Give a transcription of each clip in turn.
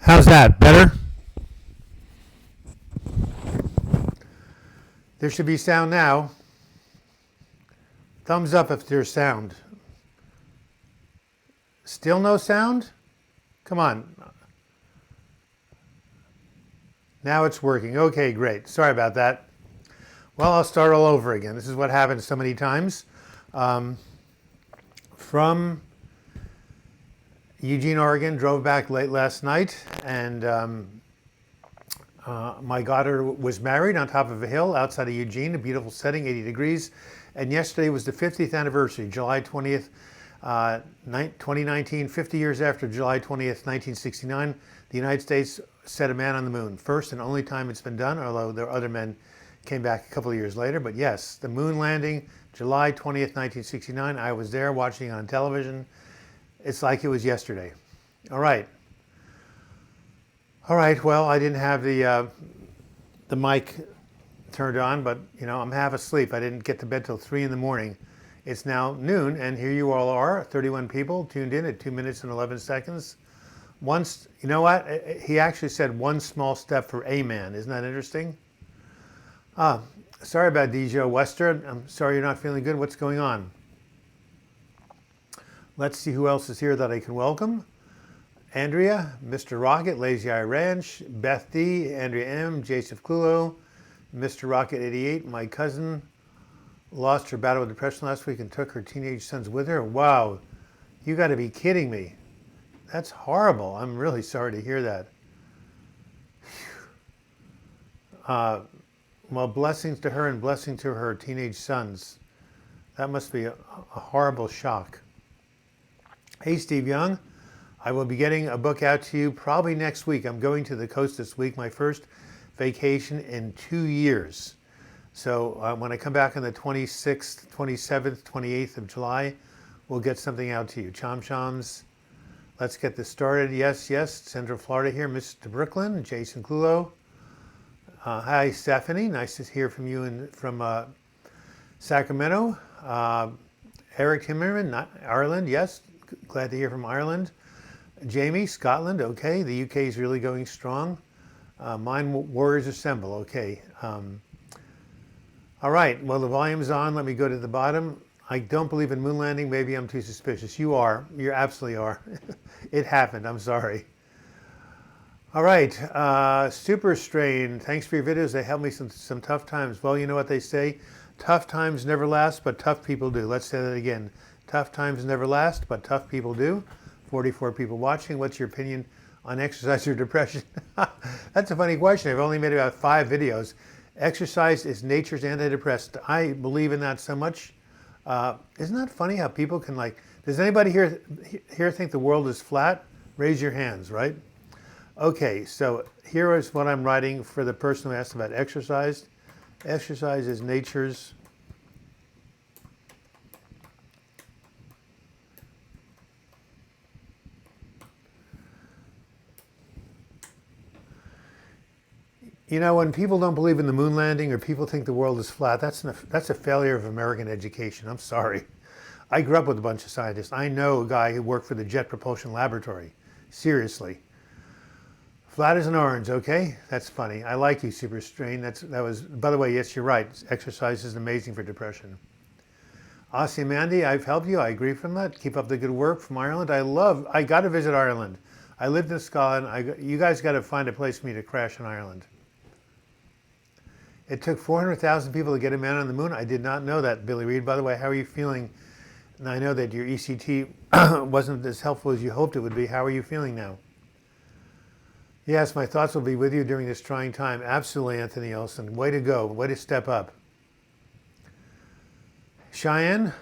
How's that? Better? There should be sound now. Thumbs up if there's sound. Still no sound? Come on. Now it's working. Okay, great. Sorry about that. Well, I'll start all over again. This is what happens so many times. From Eugene, Oregon, drove back late last night, and my daughter was married on top of a hill outside of Eugene, a beautiful setting, 80 degrees. And yesterday was the 50th anniversary, July 20th, 2019, 50 years after July 20th, 1969, the United States set a man on the moon. First and only time it's been done, although there are other men came back a couple of years later. But yes, the moon landing, July 20th, 1969. I was there watching on television. It's like it was yesterday. All right. All right, well, I didn't have the mic turned on, but I'm half asleep. I didn't get to bed till 3 in the morning. It's now noon, and here you all are, 31 people tuned in at 2 minutes and 11 seconds. Once, you know what? He actually said one small step for a man. Isn't that interesting? Sorry about DJ Western. I'm sorry you're not feeling good. What's going on? Let's see who else is here that I can welcome. Andrea, Mr. Rocket, Lazy Eye Ranch, Beth D, Andrea M, Joseph Clulo, Mr. Rocket 88, my cousin, lost her battle with depression last week and took her teenage sons with her. Wow, you got to be kidding me. That's horrible. I'm really sorry to hear that. Well, blessings to her and blessings to her teenage sons. That must be a horrible shock. Hey, Steve Young. I will be getting a book out to you probably next week. I'm going to the coast this week, my first vacation in 2 years. So when I come back on the 26th, 27th, 28th of July, we'll get something out to you. Chom Choms, let's get this started. Yes, yes, Central Florida here. Mr. Brooklyn, Jason Clulo. Hi, Stephanie. Nice to hear from you from Sacramento. Eric Timmerman, Ireland. Yes, glad to hear from Ireland. Jamie, Scotland. Okay, the UK is really going strong. Mind Warriors Assemble. Okay. All right. Well, the volume's on. Let me go to the bottom. I don't believe in moon landing. Maybe I'm too suspicious. You are. You absolutely are. It happened. I'm sorry. All right. Super Strain. Thanks for your videos. They helped me some tough times. Well, you know what they say? Tough times never last, but tough people do. Let's say that again. Tough times never last, but tough people do. 44 people watching. What's your opinion on exercise or depression? That's a funny question. I've only made about 5 videos. Exercise is nature's antidepressant. I believe in that so much. Isn't that funny how people can does anybody here think the world is flat? Raise your hands, right? Okay, so here is what I'm writing for the person who asked about exercise. Exercise is nature's when people don't believe in the moon landing or people think the world is flat, that's a failure of American education. I'm sorry. I grew up with a bunch of scientists. I know a guy who worked for the Jet Propulsion Laboratory. Seriously. Flat as an orange, okay? That's funny. I like you, Super Strain. That was, by the way, yes, you're right. Exercise is amazing for depression. Aussie Mandy, I've helped you. I agree from that. Keep up the good work from Ireland. I got to visit Ireland. I lived in Scotland. You guys got to find a place for me to crash in Ireland. It took 400,000 people to get a man on the moon. I did not know that, Billy Reed. By the way, how are you feeling? And I know that your ECT wasn't as helpful as you hoped it would be. How are you feeling now? Yes, my thoughts will be with you during this trying time. Absolutely, Anthony Olson. Way to go. Way to step up. Cheyenne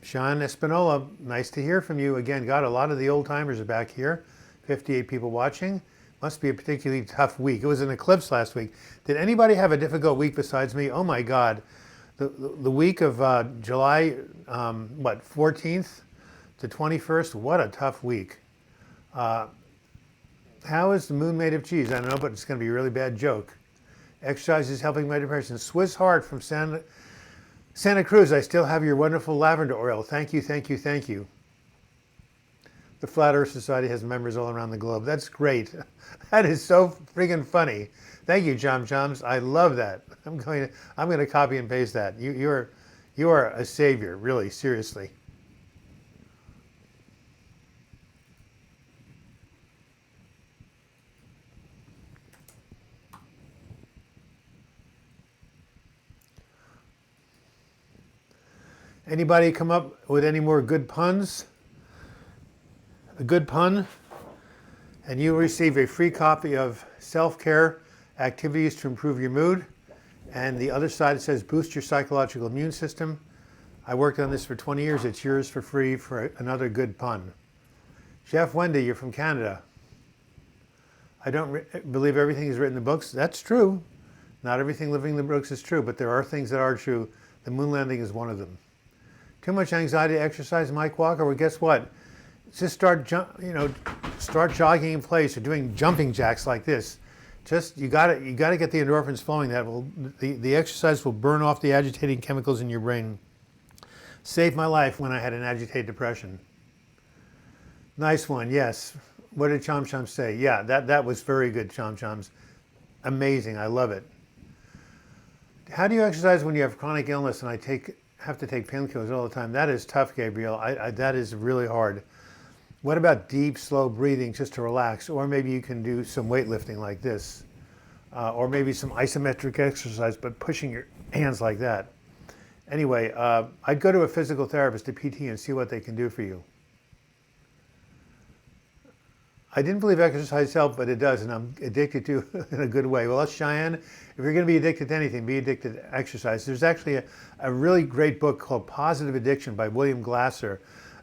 Espinola, nice to hear from you again. God, a lot of the old timers are back here. 58 people watching. Must be a particularly tough week. It was an eclipse last week. Did anybody have a difficult week besides me? Oh my God. The week of July, 14th to 21st, what a tough week. How is the moon made of cheese? I don't know, but it's going to be a really bad joke. Exercise is helping my depression. Swiss Heart from Santa Cruz. I still have your wonderful lavender oil. Thank you, thank you, thank you. The Flat Earth Society has members all around the globe. That's great. That is so friggin' funny. Thank you, Chom Choms. I love that. I'm going to copy and paste that. You are a savior, really, seriously. Anybody come up with any more good puns? A good pun, and you receive a free copy of Self-Care Activities to Improve Your Mood. And the other side, it says Boost Your Psychological Immune System. I worked on this for 20 years. It's yours for free for another good pun. Jeff Wendy, you're from Canada. I don't believe everything is written in books. That's true. Not everything living in the books is true, but there are things that are true. The moon landing is one of them. Too much anxiety to exercise, Mike Walker? Well, guess what? Just start jogging in place or doing jumping jacks like this. Just you got to get the endorphins flowing. The exercise will burn off the agitating chemicals in your brain. Saved my life when I had an agitated depression. Nice one, yes. What did Chom Choms say? Yeah, that was very good, Chom Choms. Amazing, I love it. How do you exercise when you have chronic illness and have to take painkillers all the time? That is tough, Gabriel. That is really hard. What about deep, slow breathing just to relax? Or maybe you can do some weightlifting like this. Or maybe some isometric exercise, but pushing your hands like that. Anyway, I'd go to a physical therapist, a PT, and see what they can do for you. I didn't believe exercise helped, but it does, and I'm addicted to it in a good way. Well, that's Cheyenne. If you're going to be addicted to anything, be addicted to exercise. There's actually a really great book called Positive Addiction by William Glasser,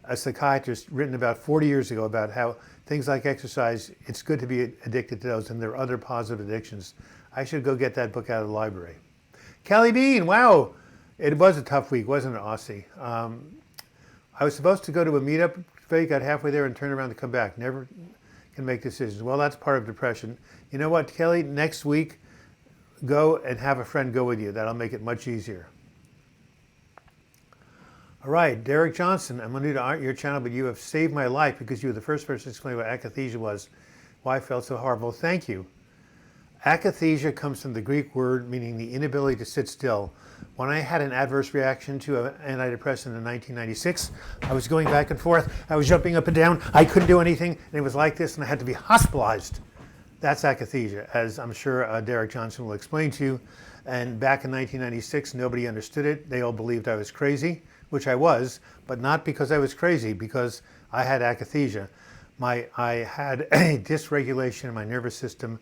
a psychiatrist, written about 40 years ago about how things like exercise, it's good to be addicted to those, and there are other positive addictions. I should go get that book out of the library. Kelly Bean, wow. It was a tough week, wasn't it, Aussie? I was supposed to go to a meetup, got halfway there and turned around to come back. Never can make decisions. Well, that's part of depression. You know what, Kelly? Next week, go and have a friend go with you. That'll make it much easier. All right, Derek Johnson, I'm new to your channel, but you have saved my life because you were the first person to explain what akathisia was, why I felt so horrible. Thank you. Akathisia comes from the Greek word meaning the inability to sit still. When I had an adverse reaction to an antidepressant in 1996, I was going back and forth. I was jumping up and down. I couldn't do anything, and it was like this, and I had to be hospitalized. That's akathisia, as I'm sure Derek Johnson will explain to you. And back in 1996, nobody understood it. They all believed I was crazy, which I was, but not because I was crazy, because I had akathisia. I had a dysregulation in my nervous system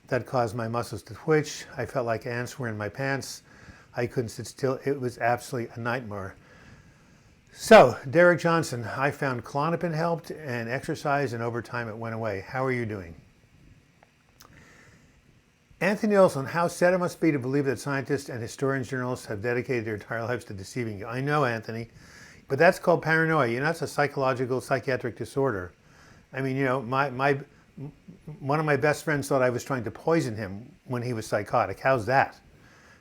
that caused my muscles to twitch. I felt like ants were in my pants. I couldn't sit still. It was absolutely a nightmare. So, Derek Johnson, I found Klonopin helped and exercise, and over time it went away. How are you doing? Anthony Olson, how sad it must be to believe that scientists and historians, journalists have dedicated their entire lives to deceiving you. I know, Anthony, but that's called paranoia. You know, that's a psychological, psychiatric disorder. I mean, you know, one of my best friends thought I was trying to poison him when he was psychotic. How's that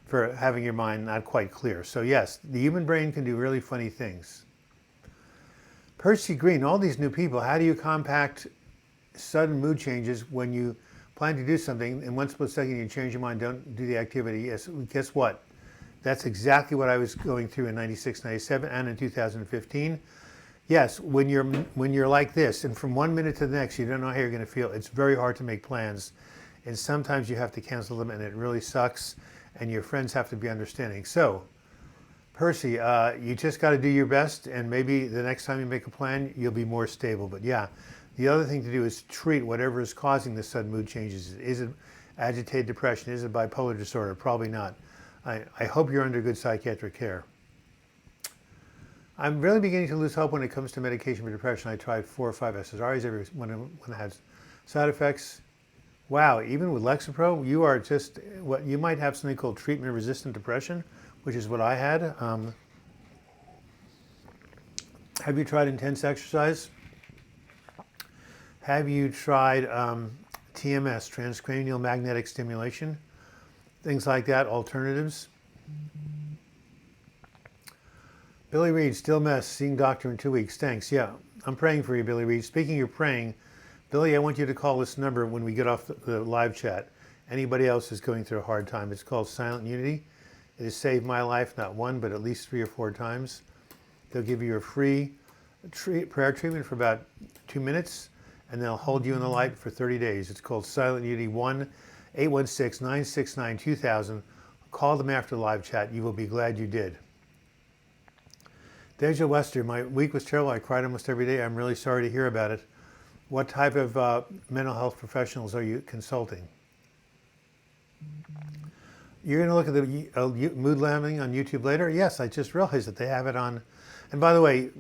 for having your mind not quite clear? So yes, the human brain can do really funny things. Percy Green, all these new people, how do you compact sudden mood changes when you plan to do something, in one split second you change your mind, don't do the activity? Yes, guess what? That's exactly what I was going through in 96, 97, and in 2015. Yes, when you're like this, and from 1 minute to the next, you don't know how you're going to feel. It's very hard to make plans, and sometimes you have to cancel them, and it really sucks, and your friends have to be understanding. So, Percy, you just got to do your best, and maybe the next time you make a plan, you'll be more stable. But yeah, the other thing to do is treat whatever is causing the sudden mood changes. Is it agitated depression? Is it bipolar disorder? Probably not. I hope you're under good psychiatric care. I'm really beginning to lose hope when it comes to medication for depression. I tried 4 or 5 SSRIs when it had side effects. Wow, even with Lexapro, you are just, you might have something called treatment-resistant depression, which is what I had. Have you tried intense exercise? Have you tried TMS, transcranial magnetic stimulation? Things like that, alternatives. Billy Reed, still mess, seeing doctor in 2 weeks. Thanks, yeah. I'm praying for you, Billy Reed. Speaking of praying, Billy, I want you to call this number when we get off the live chat. Anybody else is going through a hard time. It's called Silent Unity. It has saved my life, not one, but at least 3 or 4 times. They'll give you a free prayer treatment for about 2 minutes, and they'll hold you in the light for 30 days. It's called Silent Unity. 1-816-969-2000. Call them after the live chat. You will be glad you did. Deja Wester, my week was terrible. I cried almost every day. I'm really sorry to hear about it. What type of mental health professionals are you consulting? You're going to look at the mood landing on YouTube later? Yes, I just realized that they have it on. And by the way,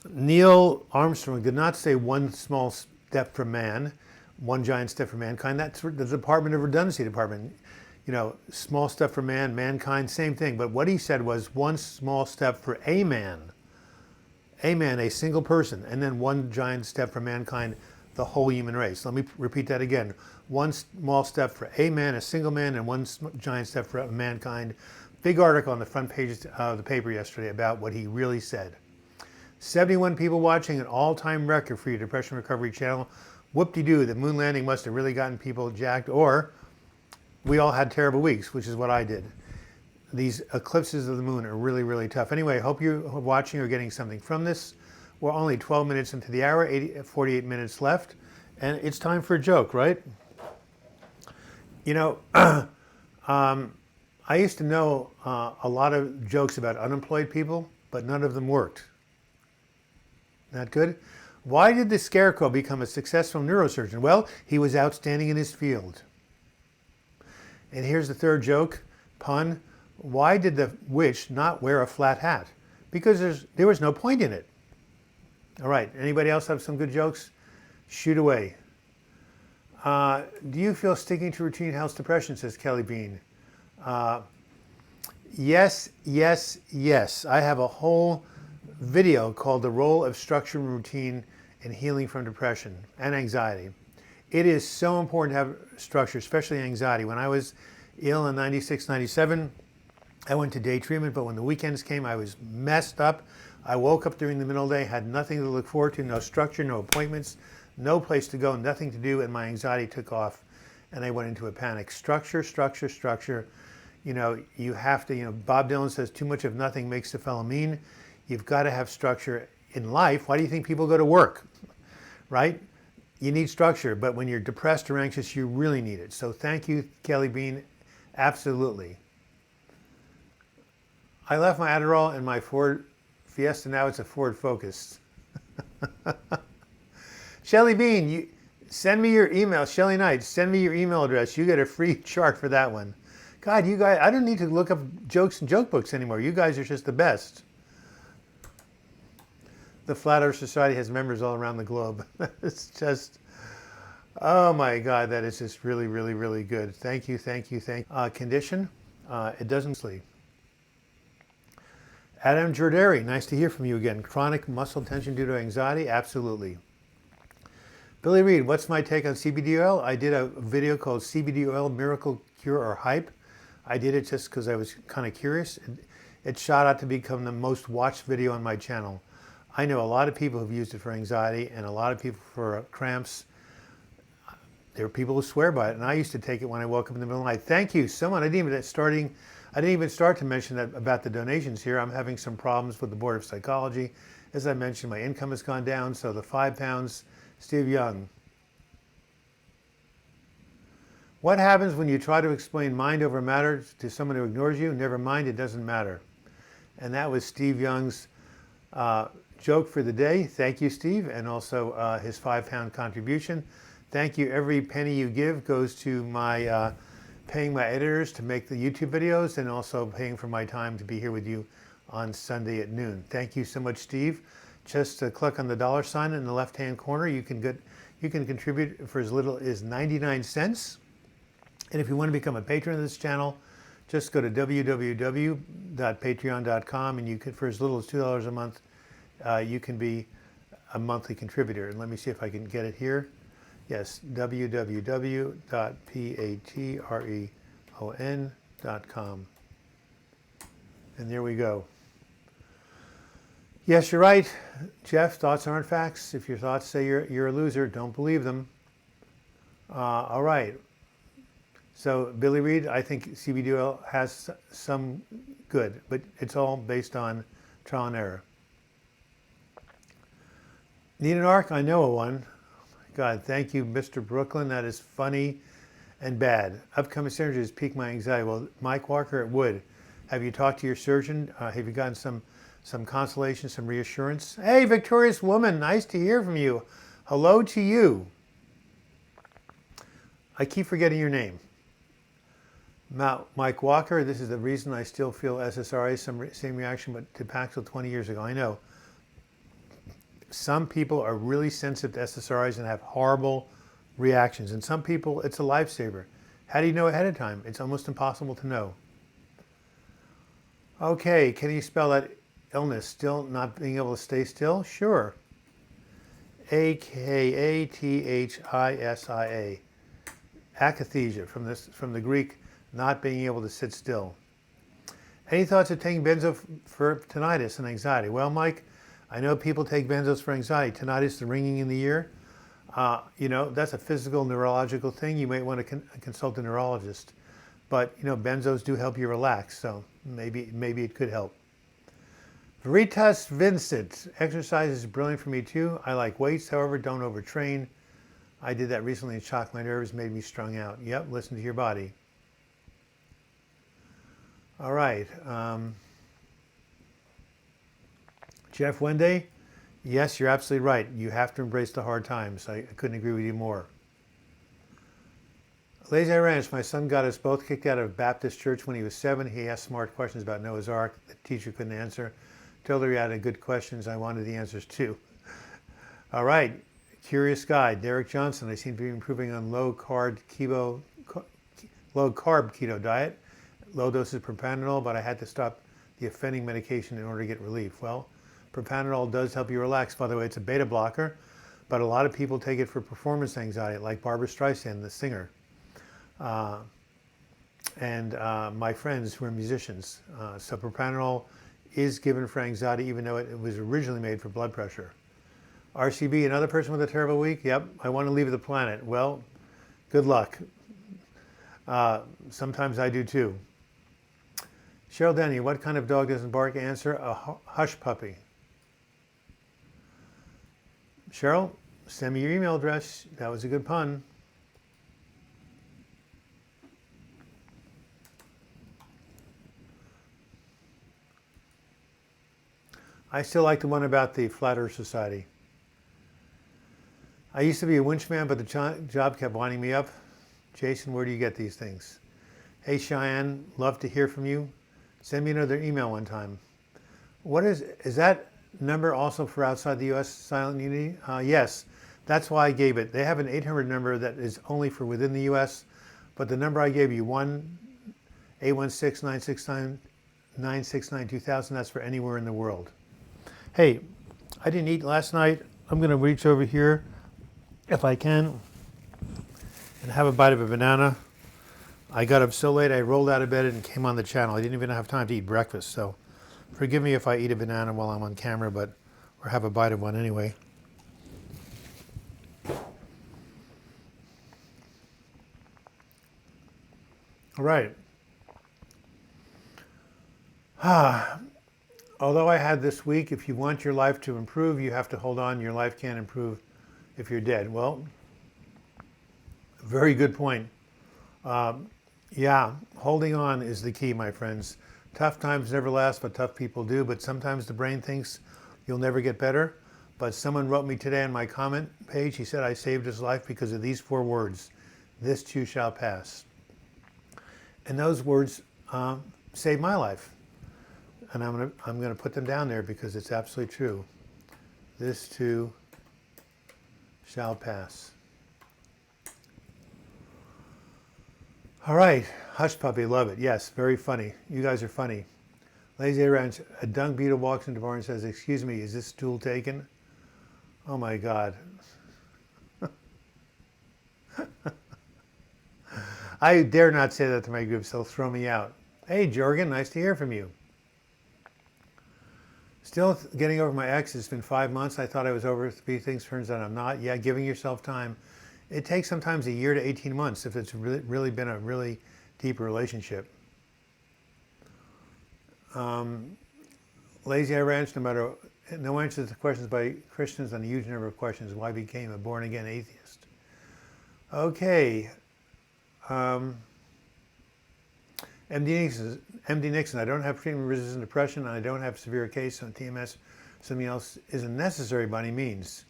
Neil Armstrong did not say one small step for man, one giant step for mankind. That's the Department of Redundancy Department. You know, small step for man, mankind, same thing. But what he said was one small step for a man, a single person, and then one giant step for mankind, the whole human race. Let me repeat that again. One small step for a man, a single man, and one giant step for mankind. Big article on the front page of the paper yesterday about what he really said. 71 people watching, an all-time record for your Depression Recovery channel. Whoop-de-doo, the moon landing must have really gotten people jacked, or we all had terrible weeks, which is what I did. These eclipses of the moon are really, really tough. Anyway, I hope you're watching or getting something from this. We're only 12 minutes into the hour, 48 minutes left, and it's time for a joke, right? You know, I used to know a lot of jokes about unemployed people, but none of them worked. Not good? Why did the Scarecrow become a successful neurosurgeon? Well, he was outstanding in his field. And here's the third joke, pun. Why did the witch not wear a flat hat? Because there was no point in it. All right, anybody else have some good jokes? Shoot away. Do you feel sticking to routine helps depression, says Kelly Bean. Yes, yes, yes. I have a whole video called The Role of Structure and Routine in Healing from Depression and Anxiety. It is so important to have structure, especially anxiety. When I was ill in 96, 97, I went to day treatment, but when the weekends came, I was messed up. I woke up during the middle of the day, had nothing to look forward to, no structure, no appointments, no place to go, nothing to do, and my anxiety took off, and I went into a panic. Structure, structure, structure. You know, you have to, Bob Dylan says, too much of nothing makes the fellow mean. You've got to have structure in life. Why do you think people go to work, right? You need structure, but when you're depressed or anxious, you really need it. So thank you, Kelly Bean. Absolutely. I left my Adderall in my Ford Fiesta. Now it's a Ford Focus. Shelly Bean, send me your email. Shelly Knight, send me your email address. You get a free chart for that one. God, you guys, I don't need to look up jokes and joke books anymore. You guys are just the best. The Flat Earth Society has members all around the globe. It's just, oh my God, that is just really, really, really good. Thank you, thank you, thank you. Condition, it doesn't sleep. Adam Jordari, nice to hear from you again. Chronic muscle tension due to anxiety? Absolutely. Billy Reed, what's my take on CBD oil? I did a video called CBD Oil Miracle Cure or Hype. I did it just because I was kind of curious. It shot out to become the most watched video on my channel. I know a lot of people who've used it for anxiety and a lot of people for cramps. There are people who swear by it, and I used to take it when I woke up in the middle of the night. Thank you so much. I didn't even start to mention that about the donations here. I'm having some problems with the Board of Psychology. As I mentioned, my income has gone down, so the £5, Steve Young. What happens when you try to explain mind over matter to someone who ignores you? Never mind, it doesn't matter. And that was Steve Young's joke for the day. Thank you, Steve, and also his £5 contribution. Thank you. Every penny you give goes to my paying my editors to make the YouTube videos and also paying for my time to be here with you on Sunday at noon. Thank you so much, Steve. Just click on the $ in the left-hand corner. You can contribute for as little as 99 cents. And if you want to become a patron of this channel, just go to www.patreon.com, and you can, for as little as $2 a month, you can be a monthly contributor. And let me see if I can get it here. Yes, www.patreon.com. And there we go. Yes, you're right. Jeff, thoughts aren't facts. If your thoughts say you're a loser, don't believe them. All right. So Billy Reed, I think CBD oil has some good, but it's all based on trial and error. Need an arc? I know a one. God, thank you, Mr. Brooklyn. That is funny and bad. Upcoming surgeries pique my anxiety. Well, Mike Walker, it would. Have you talked to your surgeon? Have you gotten some consolation, some reassurance? Hey, victorious woman, nice to hear from you. Hello to you. I keep forgetting your name. Mike Walker, this is the reason I still feel SSRI, same reaction but to Paxil 20 years ago. I know. Some people are really sensitive to SSRIs and have horrible reactions. And some people, it's a lifesaver. How do you know ahead of time? It's almost impossible to know. Okay, can you spell that illness? Still not being able to stay still? Sure. Akathisia. Akathisia, from the Greek, not being able to sit still. Any thoughts of taking benzo for tinnitus and anxiety? Well, Mike, I know people take benzos for anxiety. Tinnitus, the ringing in the ear, that's a physical, neurological thing. You might want to consult a neurologist. But, benzos do help you relax, so maybe it could help. Veritas Vincent, exercise is brilliant for me too. I like weights, however, don't overtrain. I did that recently and shocked my nerves, made me strung out. Yep, listen to your body. All right. Jeff Wenday, yes, you're absolutely right. You have to embrace the hard times. I couldn't agree with you more. Lazy Ranch, my son got us both kicked out of Baptist church when he was 7. He asked smart questions about Noah's Ark. The teacher couldn't answer. Told her he had good questions. I wanted the answers too. All right. Curious guy, Derek Johnson. I seem to be improving on low carb keto diet. Low doses of propanol, but I had to stop the offending medication in order to get relief. Well, propanol does help you relax. By the way, it's a beta blocker, but a lot of people take it for performance anxiety, like Barbara Streisand, the singer, and my friends who are musicians. So propanol is given for anxiety, even though it was originally made for blood pressure. RCB, another person with a terrible week? Yep, I want to leave the planet. Well, good luck. Sometimes I do too. Cheryl Denny, what kind of dog doesn't bark? Answer, a hush puppy. Cheryl, send me your email address. That was a good pun. I still like the one about the Flat Earth Society. I used to be a winch man, but the job kept winding me up. Jason, where do you get these things? Hey, Cheyenne, love to hear from you. Send me another email one time. Is that number also for outside the U.S. Silent Unity? Yes, that's why I gave it. They have an 800 number that is only for within the U.S., but the number I gave you, 1-816-969-2000, that's for anywhere in the world. Hey, I didn't eat last night. I'm going to reach over here, if I can, and have a bite of a banana. I got up so late, I rolled out of bed and came on the channel. I didn't even have time to eat breakfast, so forgive me if I eat a banana while I'm on camera, or have a bite of one anyway. All right. Although I had this week, if you want your life to improve, you have to hold on. Your life can't improve if you're dead. Well, very good point. Yeah, holding on is the key, my friends. Tough times never last, but tough people do. But sometimes the brain thinks you'll never get better. But someone wrote me today on my comment page. He said I saved his life because of these 4 words: "This too shall pass." And those words saved my life. And I'm gonna put them down there because it's absolutely true. This too shall pass. All right, Hush Puppy, love it. Yes, very funny. You guys are funny. Lazy Ranch, a dung beetle walks into the bar and says, "Excuse me, is this stool taken?" Oh my God. I dare not say that to my groups, they'll throw me out. Hey, Jorgen, nice to hear from you. Still getting over my ex. It's been 5 months. I thought I was over things. Turns out I'm not. Yeah, giving yourself time. It takes sometimes a year to 18 months if it's really been a really deep relationship. Lazy Eye Ranch, no answers to questions by Christians on a huge number of questions. Why became a born-again atheist? Okay. MD Nixon, I don't have treatment-resistant depression, and I don't have severe case on TMS. Something else isn't necessary by any means.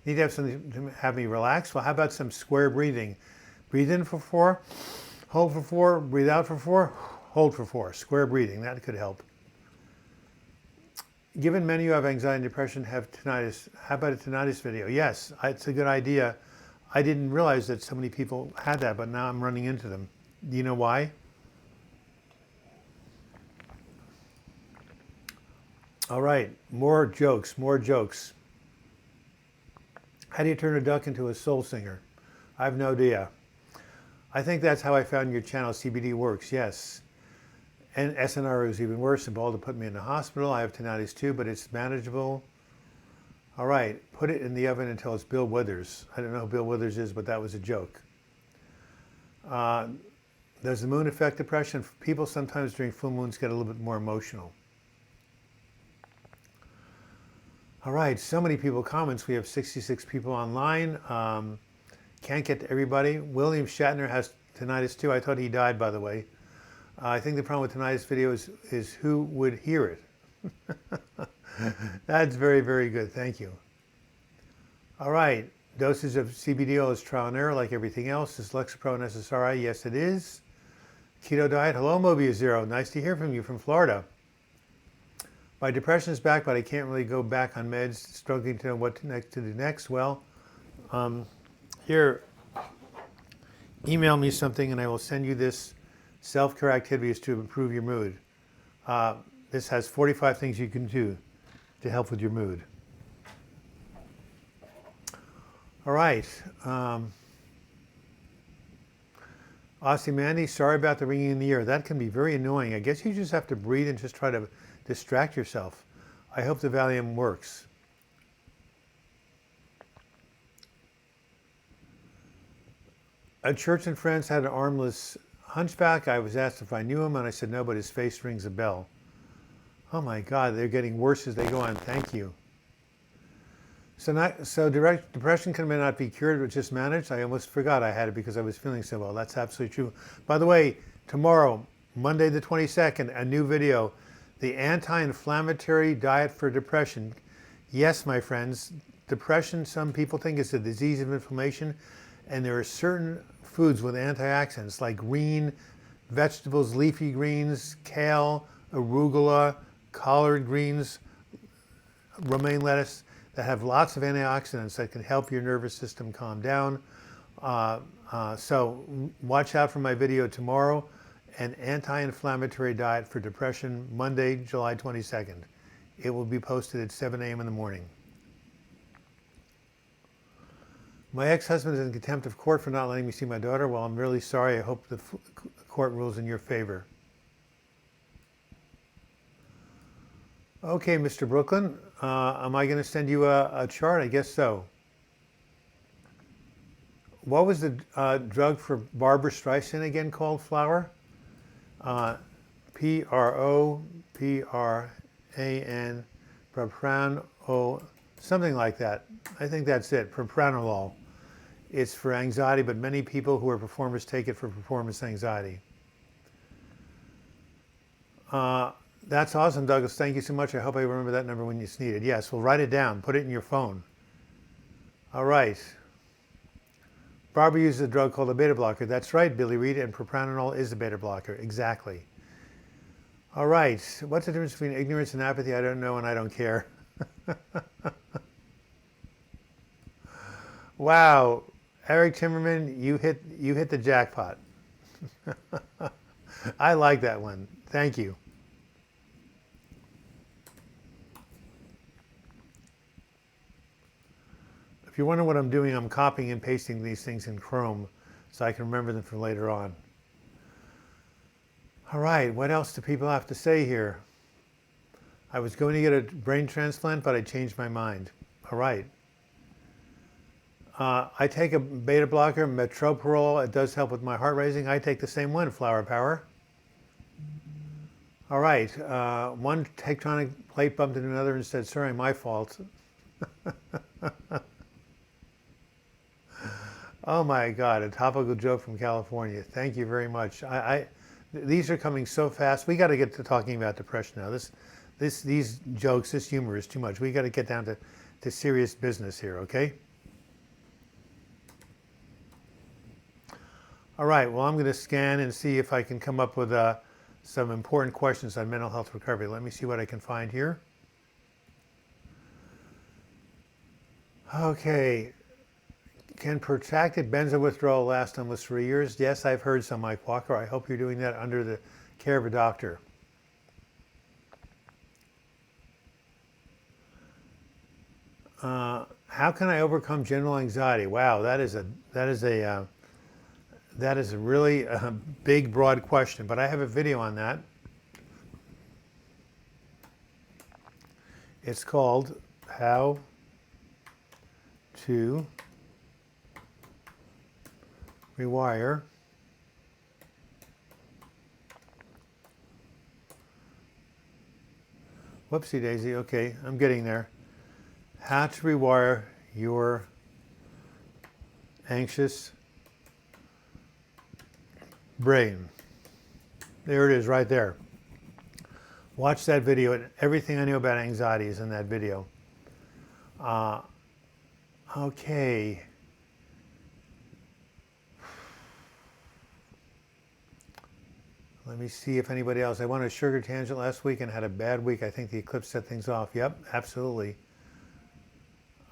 Need to have something to have me relax? Well, how about some square breathing? Breathe in for 4, hold for 4, breathe out for 4, hold for 4. Square breathing, that could help. Given many who have anxiety and depression have tinnitus, how about a tinnitus video? Yes, it's a good idea. I didn't realize that so many people had that, but now I'm running into them. Do you know why? All right, more jokes. How do you turn a duck into a soul singer? I have no idea. I think that's how I found your channel, CBD Works, yes. And SNR is even worse. Ebola put me in the hospital. I have tinnitus too, but it's manageable. All right, put it in the oven until it's Bill Withers. I don't know who Bill Withers is, but that was a joke. Does the moon affect depression? People sometimes during full moons get a little bit more emotional. All right, so many people comments. We have 66 people online. Can't get to everybody. William Shatner has tinnitus too. I thought he died, by the way. I think the problem with tinnitus video is who would hear it. That's very, very good. Thank you. All right, dosage of CBD oil is trial and error like everything else. Is Lexapro and SSRI? Yes, it is. Keto diet. Hello, Mobius Zero. Nice to hear from you from Florida. My depression is back, but I can't really go back on meds. Struggling to know what to do next. Well, here, email me something and I will send you this. Self-care activities to improve your mood. This has 45 things you can do to help with your mood. All right. Aussie Mandy, sorry about the ringing in the ear. That can be very annoying. I guess you just have to breathe and just try to distract yourself. I hope the Valium works. A church in France had an armless hunchback. I was asked if I knew him, and I said no, but his face rings a bell. Oh my God, they're getting worse as they go on. Thank you. So depression may not be cured, but just managed. I almost forgot I had it because I was feeling so well. That's absolutely true. By the way, tomorrow, Monday the 22nd, a new video, the anti-inflammatory diet for depression. Yes, my friends, depression, some people think it's a disease of inflammation, and there are certain foods with antioxidants like green vegetables, leafy greens, kale, arugula, collard greens, romaine lettuce, that have lots of antioxidants that can help your nervous system calm down. So watch out for my video tomorrow, an anti-inflammatory diet for depression, Monday, July 22nd. It will be posted at 7 a.m. in the morning. My ex-husband is in contempt of court for not letting me see my daughter. Well, I'm really sorry. I hope the court rules in your favor. Okay, Mr. Brooklyn, am I going to send you a chart? I guess so. What was the drug for Barbara Streisand again called, Flower? P-R-O-P-R-A-N, propranolol, something like that. I think that's it, propranolol. It's for anxiety, but many people who are performers take it for performance anxiety. That's awesome, Douglas. Thank you so much. I hope I remember that number when it's needed. Yes, well, write it down. Put it in your phone. All right. Barbara uses a drug called a beta blocker. That's right, Billy Reed, and propranolol is a beta blocker. Exactly. All right. What's the difference between ignorance and apathy? I don't know, and I don't care. Wow. Eric Timmerman, you hit the jackpot. I like that one. Thank you. If you wonder what I'm doing, I'm copying and pasting these things in Chrome so I can remember them for later on. All right, what else do people have to say here? I was going to get a brain transplant, but I changed my mind. All right. I take a beta blocker, metoprolol. It does help with my heart racing. I take the same one, Flower Power. All right. One tectonic plate bumped into another and said, sorry, my fault. Oh my God, a topical joke from California. Thank you very much. These are coming so fast. We got to get to talking about depression now. These jokes, this humor is too much. We got to get down to serious business here, okay? All right, well, I'm going to scan and see if I can come up with some important questions on mental health recovery. Let me see what I can find here. Okay. Can protracted benzo withdrawal last almost 3 years? Yes, I've heard so, Mike Walker. I hope you're doing that under the care of a doctor. How can I overcome general anxiety? Wow, that is a really big, broad question. But I have a video on that. It's called How to Rewire Whoopsie daisy. Okay, I'm getting there. How to rewire your anxious brain. There it is right there. Watch that video, and everything I knew about anxiety is in that video. Okay. Let me see if anybody else. I won a sugar tangent last week and had a bad week. I think the eclipse set things off. Yep, absolutely.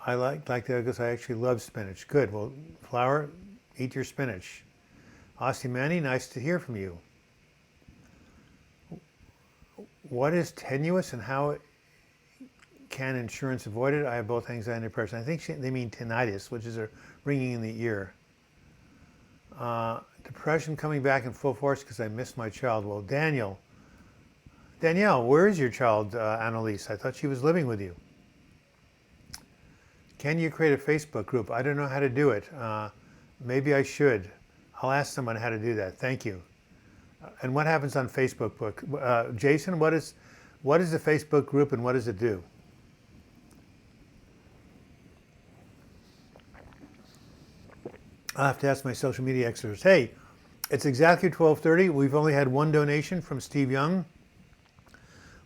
I like that because I actually love spinach. Good. Well, Flower, eat your spinach. Aussie Manny, nice to hear from you. What is tenuous and how can insurance avoid it? I have both anxiety and depression. I think they mean tinnitus, which is a ringing in the ear. Depression coming back in full force because I missed my child. Well, Danielle, where is your child, Annalise? I thought she was living with you. Can you create a Facebook group? I don't know how to do it. Maybe I should. I'll ask someone how to do that. Thank you. And what happens on Facebook? Jason, what is the Facebook group and what does it do? I'll have to ask my social media experts. Hey, it's exactly 12:30. We've only had one donation from Steve Young.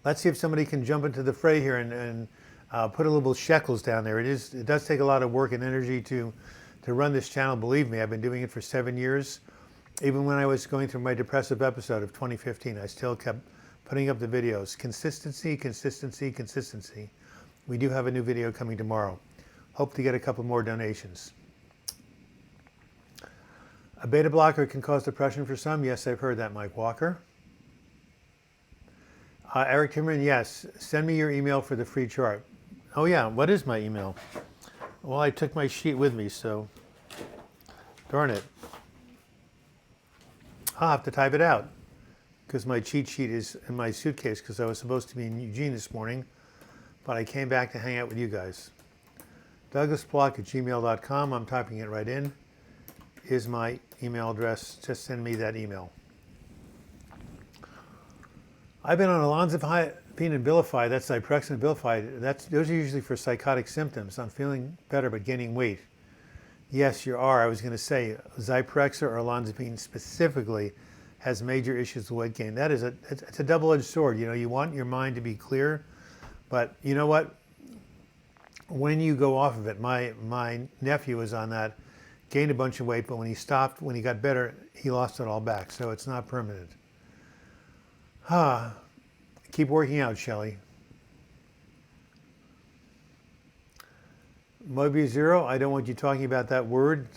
Let's see if somebody can jump into the fray here and put a little shekels down there. It does take a lot of work and energy to run this channel. Believe me, I've been doing it for 7 years. Even when I was going through my depressive episode of 2015, I still kept putting up the videos. Consistency, consistency, consistency. We do have a new video coming tomorrow. Hope to get a couple more donations. A beta blocker can cause depression for some. Yes, I've heard that, Mike Walker. Eric Timmerman, yes. Send me your email for the free chart. Oh yeah, what is my email? Well, I took my sheet with me, so darn it. I'll have to type it out because my cheat sheet is in my suitcase because I was supposed to be in Eugene this morning, but I came back to hang out with you guys. DouglasBlock@gmail.com. I'm typing it right in. Is my email address. Just send me that email. I've been on olanzapine and Abilify. That's Zyprexa and Abilify. Those are usually for psychotic symptoms. I'm feeling better but gaining weight. Yes, you are. I was going to say Zyprexa or olanzapine specifically has major issues with weight gain. It's a double-edged sword. You know, you want your mind to be clear, but you know what? When you go off of it, my nephew was on that, gained a bunch of weight, but when he stopped, when he got better, he lost it all back. So it's not permanent. Keep working out, Shelley. Mobius Zero, I don't want you talking about that word.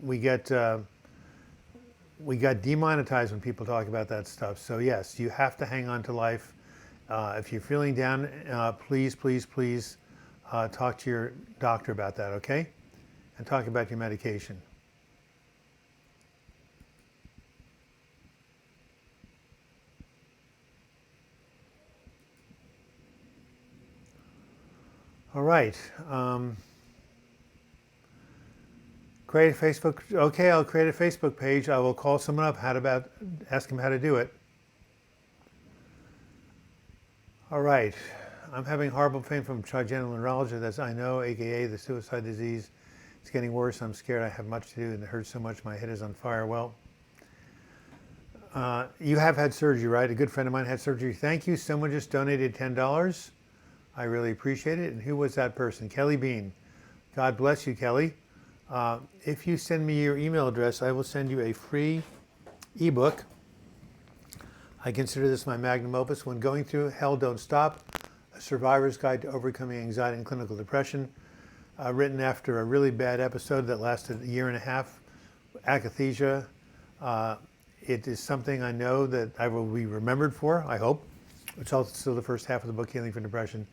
We get demonetized when people talk about that stuff. So yes, you have to hang on to life. If you're feeling down, please, please, please talk to your doctor about that, okay? And talk about your medication. All right. Create a Facebook. Okay, I'll create a Facebook page. I will call someone up. Ask them how to do it. All right. I'm having horrible pain from trigeminal neuralgia. That's I know, aka the suicide disease. It's getting worse. I'm scared. I have much to do, and it hurts so much. My head is on fire. Well, you have had surgery, right? A good friend of mine had surgery. Thank you. Someone just donated $10. I really appreciate it. And who was that person? Kelly Bean. God bless you, Kelly. If you send me your email address, I will send you a free ebook. I consider this my magnum opus. When going through hell, don't stop. A survivor's guide to overcoming anxiety and clinical depression. Written after a really bad episode that lasted a year and a half. Akathisia. It is something I know that I will be remembered for, I hope. It's also the first half of the book, Healing from Depression.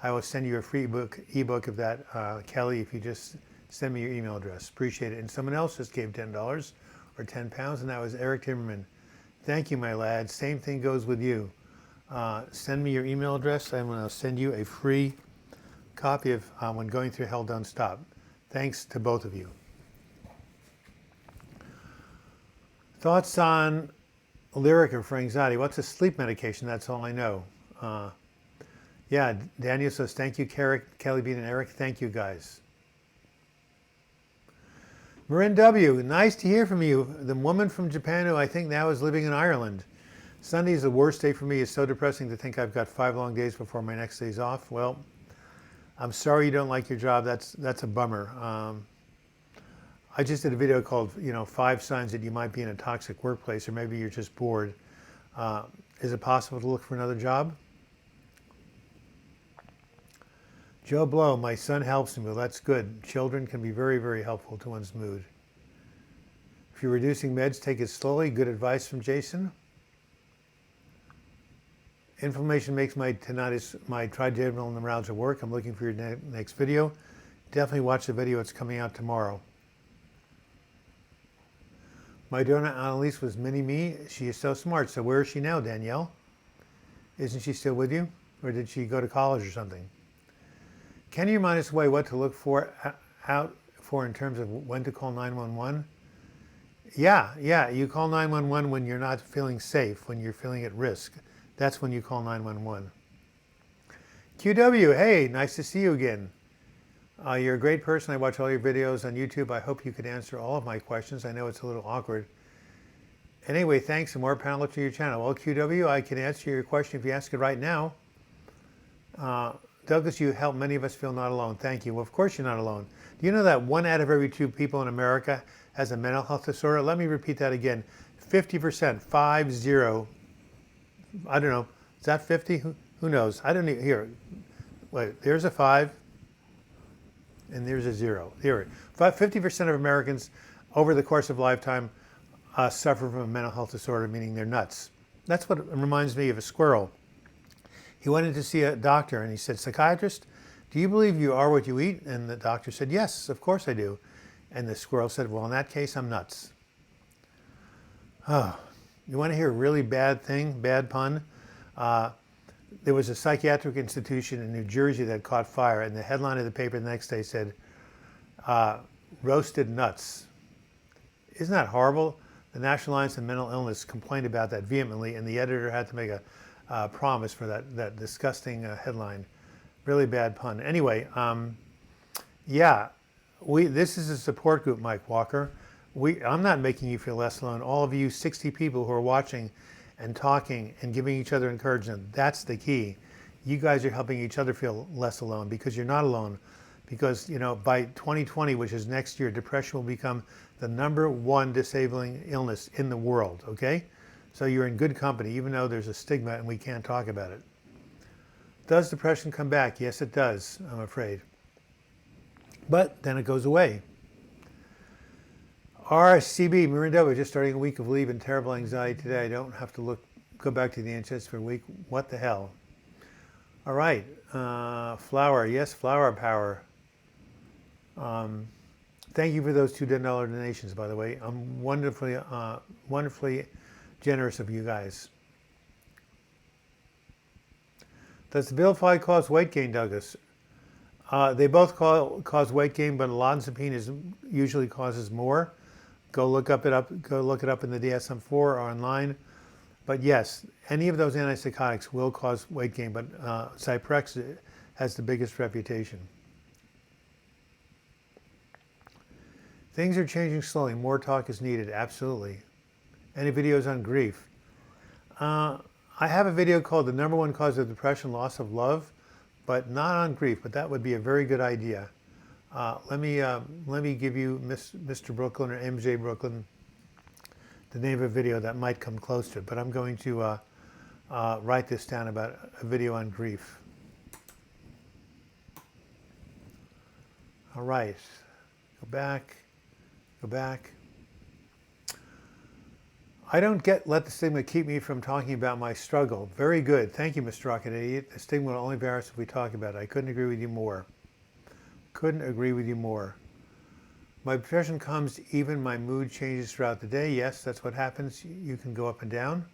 I will send you a free ebook of that, Kelly, if you just send me your email address. Appreciate it. And someone else just gave $10 or 10 pounds, and that was Eric Timmerman. Thank you, my lad. Same thing goes with you. Send me your email address, and I'll send you a free copy of When Going Through Hell, Don't Stop. Thanks to both of you. Thoughts on Lyrica for anxiety? What's a sleep medication? That's all I know. Yeah, Daniel says, thank you, Kelly Bean and Eric. Thank you, guys. Marin W., nice to hear from you. The woman from Japan who I think now is living in Ireland. Sunday is the worst day for me. It's so depressing to think I've got 5 long days before my next day's off. Well, I'm sorry you don't like your job. That's a bummer. I just did a video called, 5 signs that you might be in a toxic workplace, or maybe you're just bored. Is it possible to look for another job? Joe Blow, my son helps me. Well, that's good. Children can be very, very helpful to one's mood. If you're reducing meds, take it slowly. Good advice from Jason. Inflammation makes my tinnitus, my trigeminal neuralgia work. I'm looking for your next video. Definitely watch the video. It's coming out tomorrow. My daughter Annalise was mini-me. She is so smart. So where is she now, Danielle? Isn't she still with you? Or did she go to college or something? Can you remind us away what to look out for in terms of when to call 911? Yeah. You call 911 when you're not feeling safe, when you're feeling at risk. That's when you call 911. QW, hey, nice to see you again. You're a great person. I watch all your videos on YouTube. I hope you could answer all of my questions. I know it's a little awkward. Anyway, thanks, and more power to your channel. Well, QW, I can answer your question if you ask it right now. Douglas, you help many of us feel not alone. Thank you. Well, of course you're not alone. Do you know that 1 out of every 2 people in America has a mental health disorder? Let me repeat that again. 50%, 50. I don't know. Is that 50? Who knows? I don't even hear. Wait, there's a 5 and there's a 0. Here, 50% of Americans over the course of lifetime suffer from a mental health disorder, meaning they're nuts. That's what reminds me of a squirrel. He went in to see a doctor and he said, psychiatrist, do you believe you are what you eat? And the doctor said, yes, of course I do. And the squirrel said, well, in that case, I'm nuts. Oh, you want to hear a really bad thing, bad pun? There was a psychiatric institution in New Jersey that caught fire, and the headline of the paper the next day said, roasted nuts. Isn't that horrible? The National Alliance on Mental Illness complained about that vehemently, and the editor had to make a promise for that disgusting headline. Really bad pun. Anyway, yeah, this is a support group, Mike Walker. I'm not making you feel less alone. All of you 60 people who are watching and talking and giving each other encouragement, that's the key. You guys are helping each other feel less alone because you're not alone. Because, by 2020, which is next year, depression will become the #1 disabling illness in the world, okay? So you're in good company, even though there's a stigma and we can't talk about it. Does depression come back? Yes, it does, I'm afraid. But then it goes away. RCB, Mirinda, we're just starting a week of leave and terrible anxiety today. I don't have to go back to the NHS for a week. What the hell? All right, Flower, yes, Flower Power. Thank you for those $2 donations, by the way. I'm wonderfully generous of you guys. Does the Abilify cause weight gain, Douglas? They both cause weight gain, but olanzapine usually causes more. Go look it up in the DSM-4 or online. But yes, any of those antipsychotics will cause weight gain, but Zyprexa has the biggest reputation. Things are changing slowly. More talk is needed. Absolutely. Any videos on grief? I have a video called "The Number One Cause of Depression: Loss of Love," but not on grief. But that would be a very good idea. Let me give you Mr. Brooklyn or MJ Brooklyn the name of a video that might come close to it. But I'm going to write this down about a video on grief. All right. Go back. Go back. I don't let the stigma keep me from talking about my struggle. Very good. Thank you, Mr. Rocket Idiot. The stigma will only bear us if we talk about it. I couldn't agree with you more. Couldn't agree with you more. My depression comes even my mood changes throughout the day. Yes, that's what happens. You can go up and down.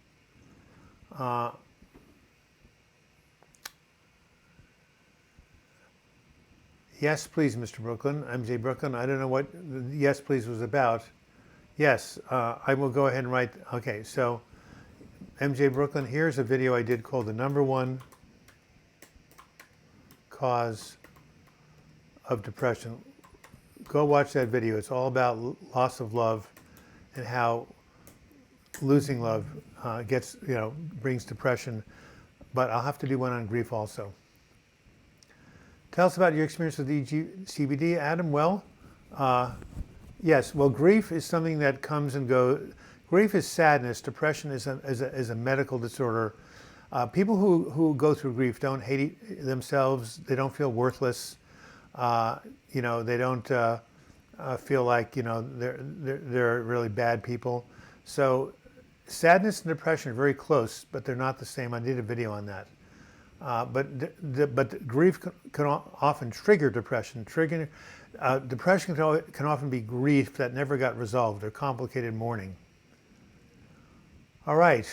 Yes, please, Mr. Brooklyn. MJ Brooklyn. I don't know what the yes, please was about. Yes, I will go ahead and write. Okay, so MJ Brooklyn, here's a video I did called "The Number One Cause of Depression." Go watch that video. It's all about loss of love and how losing love brings depression. But I'll have to do one on grief also. Tell us about your experience with CBD, Adam. Well, yes. Well, grief is something that comes and goes. Grief is sadness. Depression is a medical disorder. People who go through grief don't hate themselves. They don't feel worthless. They don't feel like they're really bad people. So sadness and depression are very close, but they're not the same. I did a video on that. But grief can often trigger depression. Depression can often be grief that never got resolved or complicated mourning. All right.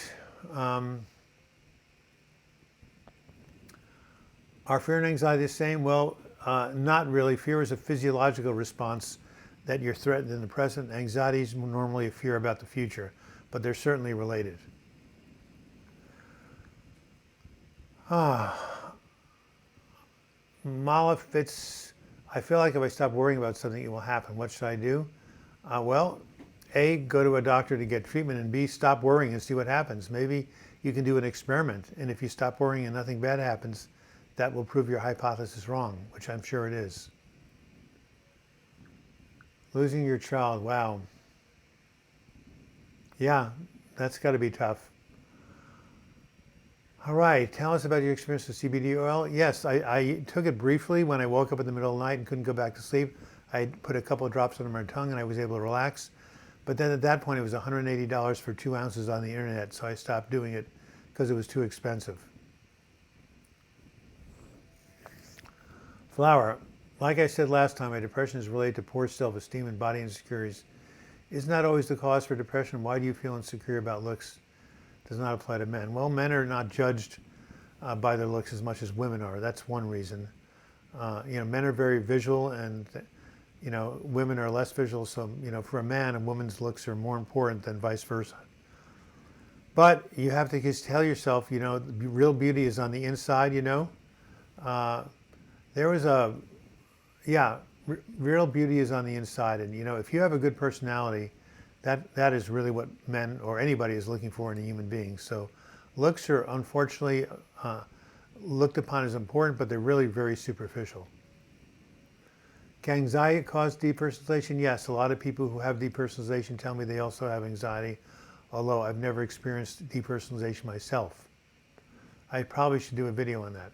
Are fear and anxiety the same? Well, not really. Fear is a physiological response that you're threatened in the present. Anxiety is normally a fear about the future, but they're certainly related. Mala Fitz, I feel like if I stop worrying about something, it will happen. What should I do? Well, A, go to a doctor to get treatment, and B, stop worrying and see what happens. Maybe you can do an experiment, and if you stop worrying and nothing bad happens, that will prove your hypothesis wrong, which I'm sure it is. Losing your child, wow. Yeah, that's got to be tough. All right, tell us about your experience with CBD oil. Yes, I took it briefly when I woke up in the middle of the night and couldn't go back to sleep. I put a couple of drops under my tongue and I was able to relax. But then at that point, it was $180 for 2 ounces on the internet, so I stopped doing it because it was too expensive. Flower, like I said last time, my depression is related to poor self-esteem and body insecurities. Isn't that always the cause for depression? Why do you feel insecure about looks? Does not apply to men. Well, men are not judged by their looks as much as women are. That's one reason. Men are very visual, and women are less visual. So, for a man, a woman's looks are more important than vice versa. But you have to just tell yourself, real beauty is on the inside. Real beauty is on the inside, and if you have a good personality, that is really what men or anybody is looking for in a human being. So looks are unfortunately looked upon as important, but they're really very superficial. Can anxiety cause depersonalization? Yes, a lot of people who have depersonalization tell me they also have anxiety, although I've never experienced depersonalization myself. I probably should do a video on that.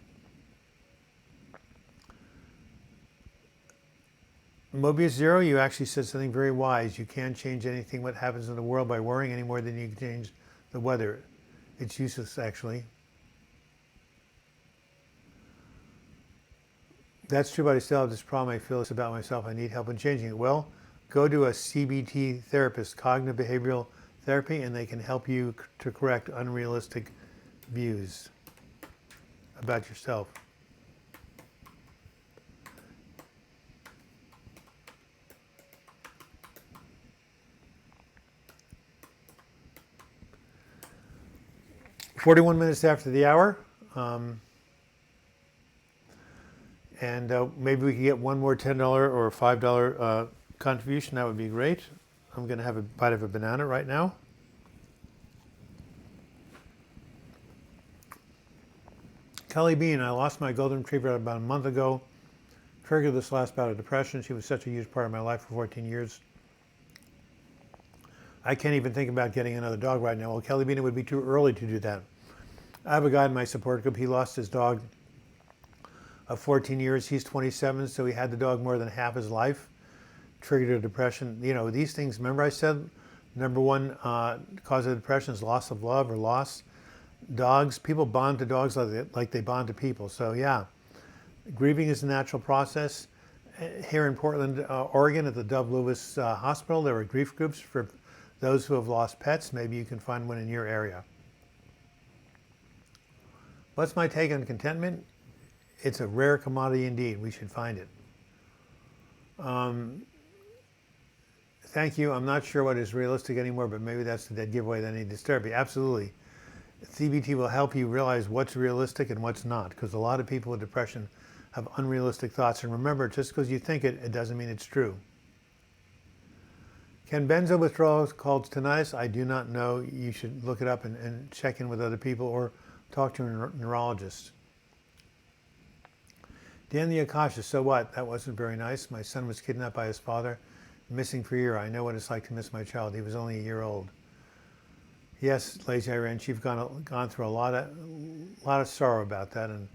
Mobius Zero, you actually said something very wise. You can't change anything what happens in the world by worrying any more than you can change the weather. It's useless, actually. That's true, but I still have this problem. I feel this about myself. I need help in changing it. Well, go to a CBT therapist, cognitive behavioral therapy, and they can help you to correct unrealistic views about yourself. 41 minutes after the hour. And maybe we could get one more $10 or $5 contribution. That would be great. I'm going to have a bite of a banana right now. Kelly Bean, I lost my golden retriever about a month ago. Triggered this last bout of depression. She was such a huge part of my life for 14 years. I can't even think about getting another dog right now. Well, Kelly Bean, it would be too early to do that. I have a guy in my support group. He lost his dog of 14 years. He's 27, so he had the dog more than half his life. Triggered a depression. You know, these things, remember I said, number one cause of depression is loss of love or loss. Dogs, people bond to dogs like they bond to people. So yeah, grieving is a natural process. Here in Portland, Oregon, at the Dove Lewis Hospital, there are grief groups for those who have lost pets. Maybe you can find one in your area. What's my take on contentment? It's a rare commodity indeed. We should find it. Thank you. I'm not sure what is realistic anymore, but maybe that's the dead giveaway that needs therapy. Absolutely. CBT will help you realize what's realistic and what's not, because a lot of people with depression have unrealistic thoughts. And remember, just because you think it, it doesn't mean it's true. Can benzo withdrawals cause tinnitus? I do not know. You should look it up and check in with other people or talk to a neurologist. Dan the Akathisia, so what? That wasn't very nice. My son was kidnapped by his father, missing for a year. I know what it's like to miss my child. He was only a year old. Yes, Lazy Ranch, you've gone through a lot of sorrow about that, and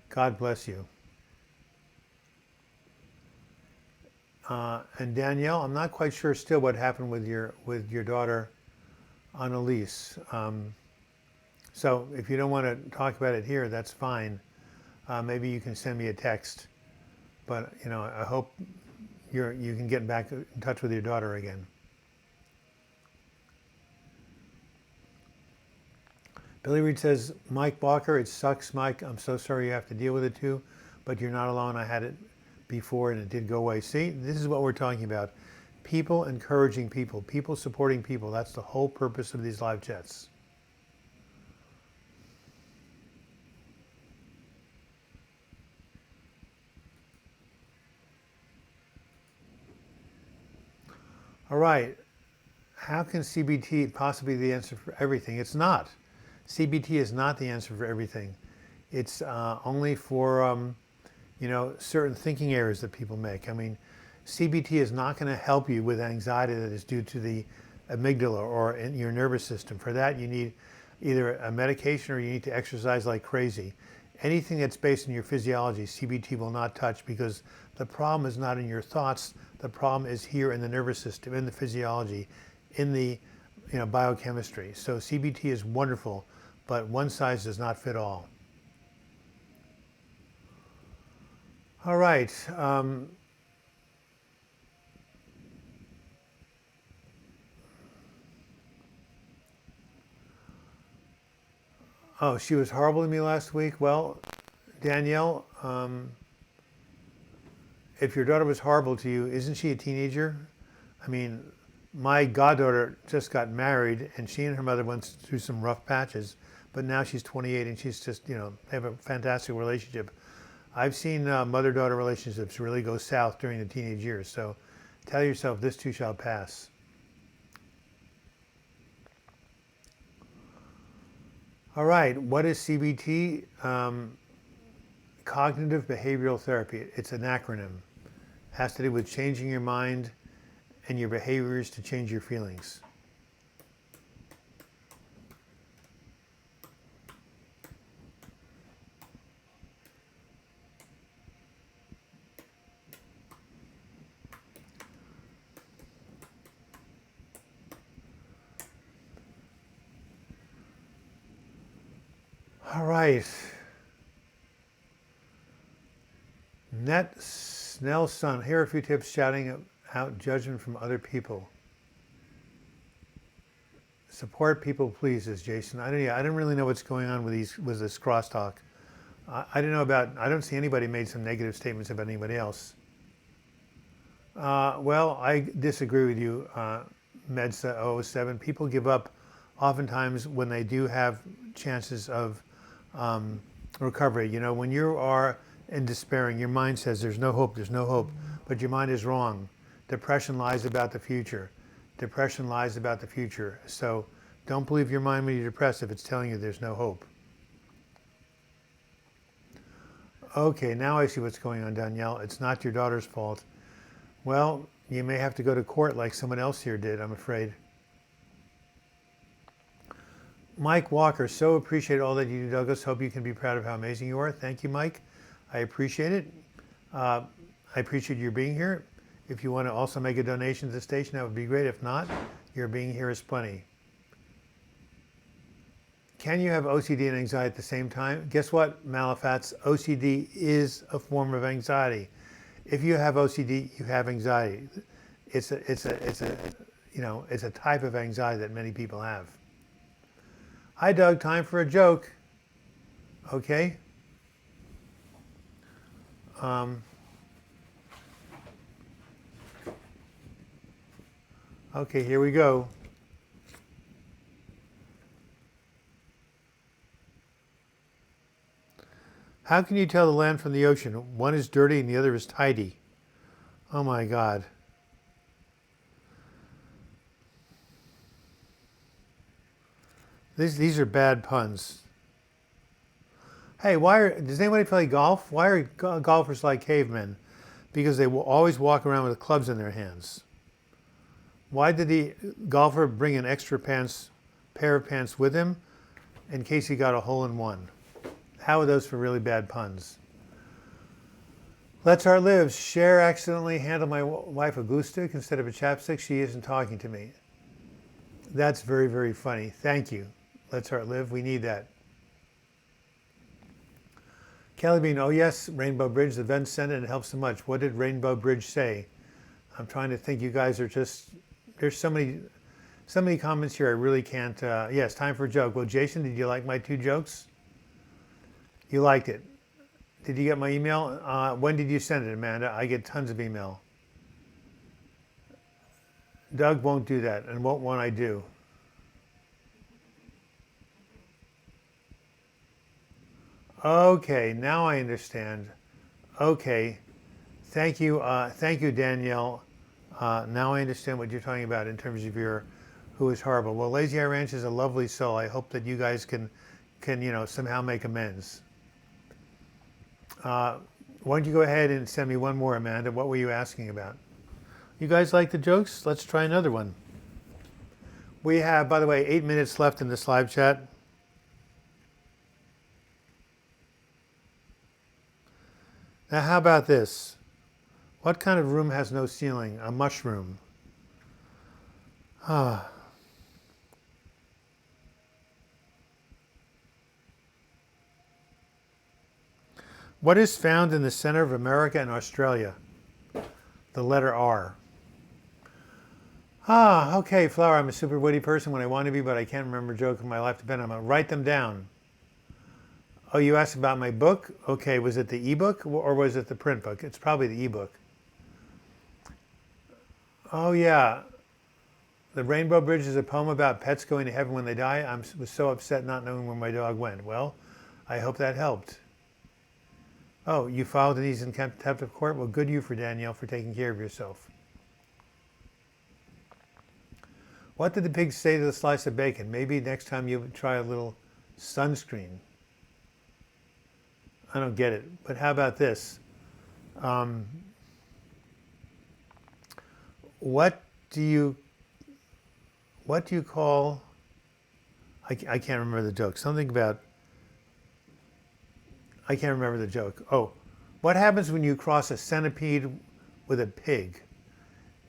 God bless you. And Danielle, I'm not quite sure still what happened with your daughter, Annalise. So if you don't want to talk about it here, that's fine. Maybe you can send me a text. But you know, I hope you can get back in touch with your daughter again. Billy Reed says, Mike Walker, it sucks, Mike. I'm so sorry you have to deal with it too, but you're not alone. I had it before and it did go away. See, this is what we're talking about. People encouraging people, people supporting people. That's the whole purpose of these live chats. All right. How can CBT possibly be the answer for everything? It's not. CBT is not the answer for everything. It's only for certain thinking errors that people make. I mean, CBT is not going to help you with anxiety that is due to the amygdala or in your nervous system. For that, you need either a medication or you need to exercise like crazy. Anything that's based in your physiology, CBT will not touch, because the problem is not in your thoughts. The problem is here in the nervous system, in the physiology, in the biochemistry. So CBT is wonderful, but one size does not fit all. All right. Oh, she was horrible to me last week. Well, Danielle, if your daughter was horrible to you, isn't she a teenager? I mean, my goddaughter just got married, and she and her mother went through some rough patches, but now she's 28 and she's just, they have a fantastic relationship. I've seen mother-daughter relationships really go south during the teenage years. So tell yourself this too shall pass. All right, what is CBT? Cognitive Behavioral Therapy. It's an acronym. It has to do with changing your mind and your behaviors to change your feelings. All right. Net Snell's son. Here are a few tips shouting out judgment from other people. Support people, please, says Jason. I don't really know what's going on with this crosstalk. I don't see anybody made some negative statements about anybody else. Well, I disagree with you, Medsa 007. People give up oftentimes when they do have chances of recovery. You know, when you are in despairing, your mind says there's no hope, but your mind is wrong. Depression lies about the future. Depression lies about the future. So don't believe your mind when you're depressed if it's telling you there's no hope. Okay, now I see what's going on, Danielle. It's not your daughter's fault. Well, you may have to go to court like someone else here did, I'm afraid. Mike Walker, so appreciate all that you do, Douglas. Hope you can be proud of how amazing you are. Thank you, Mike. I appreciate it. I appreciate your being here. If you want to also make a donation to the station, that would be great. If not, your being here is plenty. Can you have OCD and anxiety at the same time? Guess what, Malafats? OCD is a form of anxiety. If you have OCD, you have anxiety. It's a type of anxiety that many people have. Hi, Doug. Time for a joke. Okay. Okay, here we go. How can you tell the land from the ocean? One is dirty and the other is tidy. Oh my God. These are bad puns. Hey, does anybody play golf? Why are golfers like cavemen? Because they will always walk around with clubs in their hands. Why did the golfer bring an extra pair of pants with him in case he got a hole-in-one? How are those for really bad puns? Let's Art Lives. Cher accidentally handed my wife a glue stick instead of a chapstick. She isn't talking to me. That's very, very funny. Thank you. Let's Art Live. We need that. Kelly Bean, oh yes, Rainbow Bridge, the event sent it and it helps so much. What did Rainbow Bridge say? I'm trying to think. You guys are just, there's so many comments here I really can't, yes, time for a joke. Well, Jason, did you like my 2 jokes? You liked it. Did you get my email? When did you send it, Amanda? I get tons of email. Doug won't do that, and what won't I do? Okay, now I understand. Okay, thank you, Danielle. Now I understand what you're talking about in terms of your who is horrible. Well, Lazy Eye Ranch is a lovely soul. I hope that you guys can somehow make amends. Why don't you go ahead and send me one more, Amanda? What were you asking about? You guys like the jokes? Let's try another one. We have, by the way, 8 minutes left in this live chat. Now, how about this? What kind of room has no ceiling? A mushroom. What is found in the center of America and Australia? The letter R. Okay, Flower, I'm a super witty person when I want to be, but I can't remember a joke in my life depending. I'm going to write them down. Oh, you asked about my book? Okay, was it the ebook or was it the print book? It's probably the ebook. Oh, yeah. The Rainbow Bridge is a poem about pets going to heaven when they die. I was so upset not knowing where my dog went. Well, I hope that helped. Oh, you filed these in contempt of court? Well, good you for Danielle for taking care of yourself. What did the pig say to the slice of bacon? Maybe next time you try a little sunscreen. I don't get it, but how about this? What do you call? I can't remember the joke. Something about. I can't remember the joke. Oh, what happens when you cross a centipede with a pig?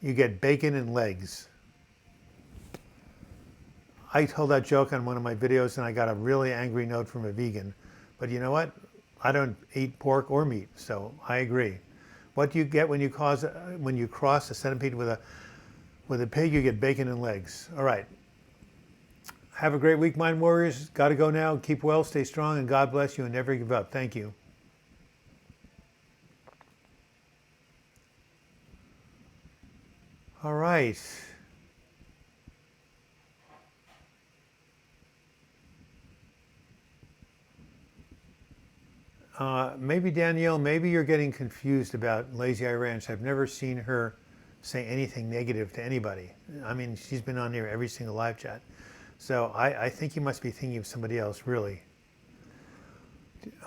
You get bacon and legs. I told that joke on one of my videos and I got a really angry note from a vegan. But you know what? I don't eat pork or meat, so I agree. What do you get when you cross a centipede with a pig? You get bacon and legs. All right. Have a great week, Mind Warriors. Got to go now. Keep well, stay strong, and God bless you and never give up. Thank you. All right. Maybe Danielle, maybe you're getting confused about Lazy Eye Ranch. I've never seen her say anything negative to anybody. I mean, she's been on here every single live chat. So I think you must be thinking of somebody else, really.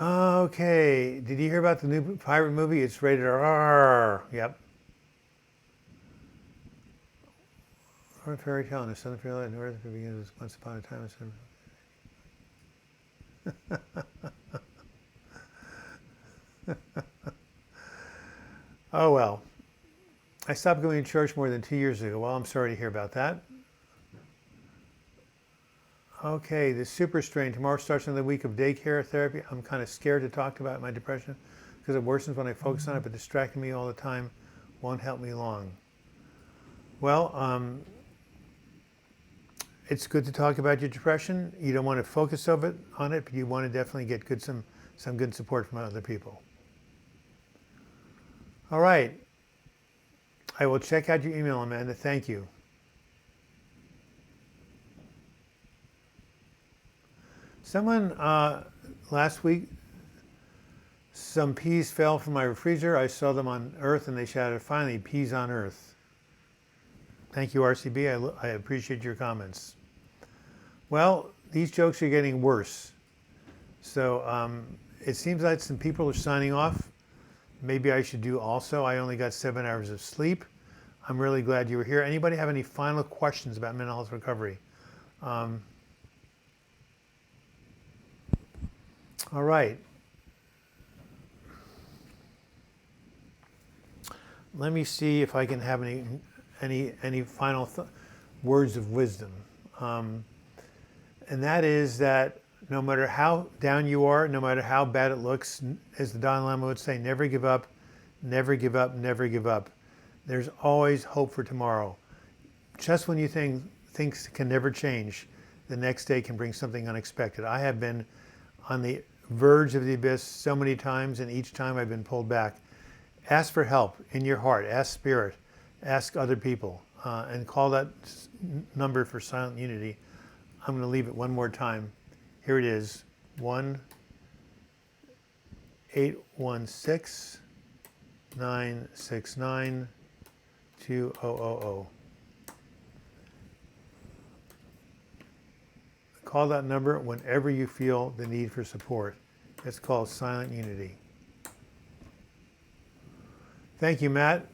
Okay, did you hear about the new pirate movie? It's rated R. Yep. Or a fairy tale in a southern fairy tale north begins once upon a time. Oh well. I stopped going to church more than 2 years ago. Well, I'm sorry to hear about that. Okay, the super strain. Tomorrow starts another week of daycare therapy. I'm kind of scared to talk about my depression because it worsens when I focus on it, but distracting me all the time won't help me long. Well, it's good to talk about your depression. You don't want to focus on it, but you want to definitely get some good support from other people. All right. I will check out your email, Amanda. Thank you. Someone last week, some peas fell from my freezer. I saw them on Earth and they shouted, finally, peas on Earth. Thank you, RCB. I appreciate your comments. Well, these jokes are getting worse. So it seems like some people are signing off. Maybe I should do also. I only got 7 hours of sleep. I'm really glad you were here. Anybody have any final questions about mental health recovery? All right. Let me see if I can have any final words of wisdom. And that is that no matter how down you are, no matter how bad it looks, as the Dalai Lama would say, never give up, never give up, never give up. There's always hope for tomorrow. Just when you think things can never change, the next day can bring something unexpected. I have been on the verge of the abyss so many times, and each time I've been pulled back. Ask for help in your heart. Ask Spirit. Ask other people. And call that number for Silent Unity. I'm going to leave it one more time. Here it is, 1-816-969-2000. Call that number whenever you feel the need for support. It's called Silent Unity. Thank you, Matt.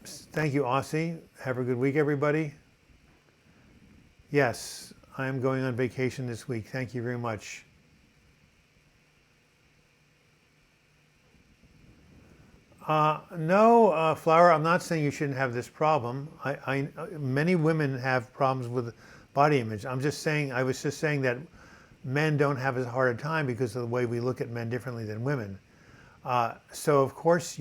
Thank you, Aussie. Have a good week, everybody. Yes, I am going on vacation this week. Thank you very much. No, Flower, I'm not saying you shouldn't have this problem. Many women have problems with body image. I was just saying that men don't have as hard a time because of the way we look at men differently than women. So of course,